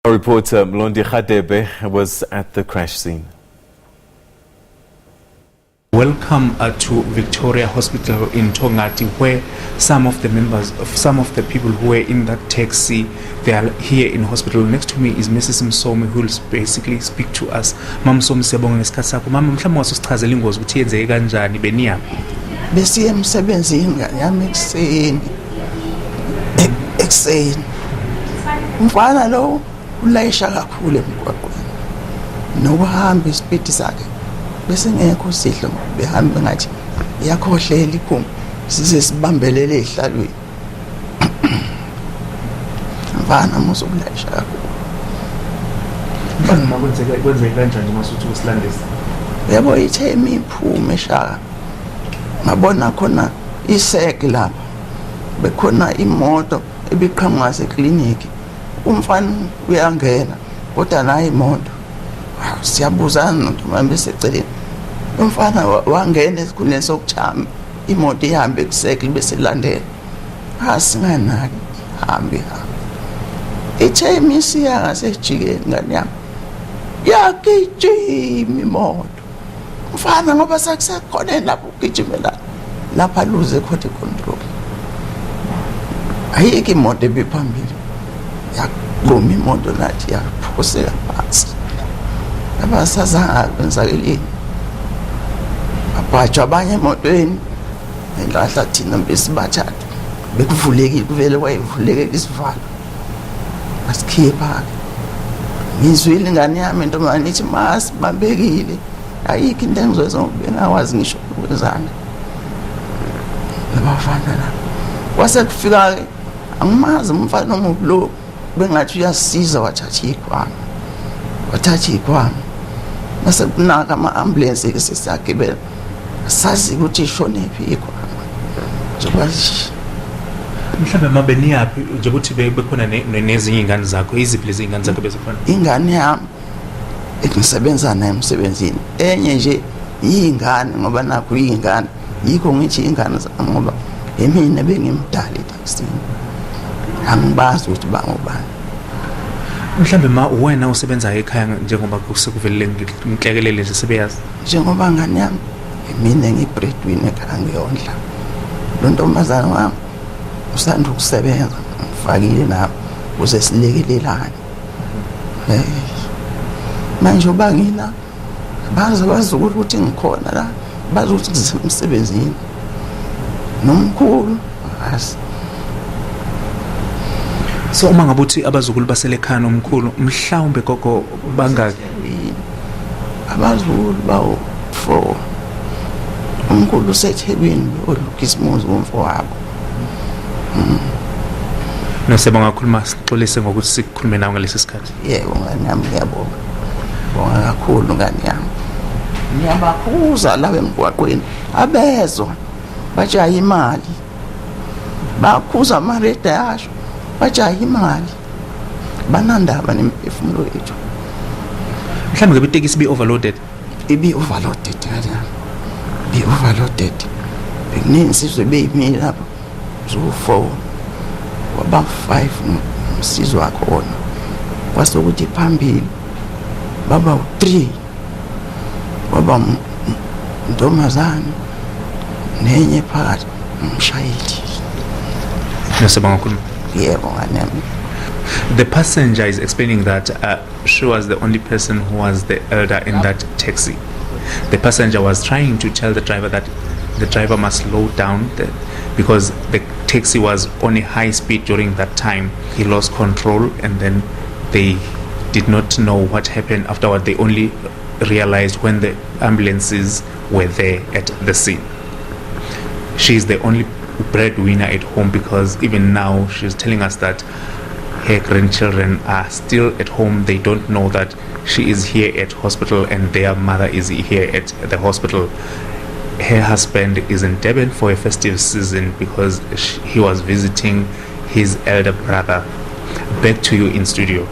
Our reporter Mlondi Khadebe was at the crash scene. Welcome to Victoria Hospital in Tongati, where some of the people who were in that taxi, they are here in hospital. Next to me is Mrs. Msomi, who will basically speak to us. Mama Msomi, siyabonga ngesikhathi sakho. Mama, mhlawumbe wasichazela ingozi ukuthi yenzeke kanjani beniyaphi? Besiye emsebenzini ngane yami ekuseni. Umfana lo ulayisha kakhulu emgwaqweni. Nokuhamba ispeed sakhe bese ngekho sidlo behamba ngathi iyakhohlela ikhumbi size sibambelele ehlalweni. Mfana musukulayisha kakhulu. Mfana kwenzeke kanjani masuthi usilandisa? Yebo ithe imiphume shaka. Ngabona khona iseke lapha. Bekhona imoto ebiqhamuka sekliniki. Umfana uyangena kodwa nayi imoto. Siyabuzana nomuntu beseceleni. Umfana wangena esikhundleni sokuchama. Imoto ihambe kuseke bese landela. Asinganaki hambe. Ithe imisiya ngasejikeni ngane yami. Yakijima imoto. Umfana ngoba sakusekhona lapho ugijimela. Lapha luze khona icontrol. Ayike imoto ebiphambili. Yaqoma imoto nathi yaphosela phansi. Abasazanga kwenzakeleni. Abajwa abanye emotweni. Elahla thina besibathathu. Bekuvulekile kuvele wayevuleke isivalo. Basikhipha. Ngizwile ingane yami ntombi ithi masibambekile. Ayikho into engizoyenza ngoba ngawazi ngisho ukwenzana. Labafana la. Kwase kufika angimazi umfana omulo bengathi uyasiza wathatha ikhwama. Wathatha ikhwama. Base kunaka ama-ambulance ke sesagibela. Sazi ukuthi ishonephi ikhwama. Njengoba mhlawumbe mabeniyaphi nje ukuthi bekhona nezinye ingane zakho, iziphi lezi ingane zakho bezikhona? Ingane yami engisebenza naye emsebenzini enye nje yingane ngoba nakho yingane yikho ngithi ingane zami ngoba emina bengimdala etaxini angibazi ukuthi bangobani. Mhlawumbe ma wena usebenza ekhaya njengoba kusekuvelele inhlekelele nje sebeyazi njengoba ngane yami mina ngibreadwinner ekhaya ngiyondla lo ntombazana wami usanda ukusebenza ngifakile nabo ukuze silekelelane. Manje ubangila bazi ukuthi ngikhona la bazi ukuthi ngisemsebenzini nomkhulu asi. So uma ngabe uthi abazukulu baselekhaya nomkhulu mhlawumbe gogo bangaki? Abazukulu bawo 4. Umkhulu useThekwini olukisimuzi womfowabo. Nosebonga kakhulu sixolise ngokuthi sikhulume nawe ngalesi sikhathi. Yebo ngani yami ngiyabonga. Bonga kakhulu ngani yami. Ngiyabakhuza la emgwaqweni abezwa bajaha imali. Bakhuza amareda yasho bajaha imali. Banandaba nemphefumulo yethu. Mhlawumbe ngabe itekisi be overloaded. Ibi overloaded ngani. Be overloaded. Bekunesizwe beyimile lapho. Zo 4 waba 5 umsizwe wakhona. Kwasokuthi phambili baba 3 baba ntombazana nenye phakathi umshayeli. Nosebonga kakhulu. Yebo ngani. The passenger is explaining that she was the only person who was the elder in that taxi. The passenger was trying to tell the driver that the driver must slow down because the taxi was on a high speed during that time. He lost control and then they did not know what happened afterward. They only realized when the ambulances were there at the scene. She is the only breadwinner at home because even now she's telling us that her grandchildren are still at home. They don't know that she is here at hospital and their mother is here at the hospital. Her husband is in Durban for a festive season because he was visiting his elder brother. Back to you in studio.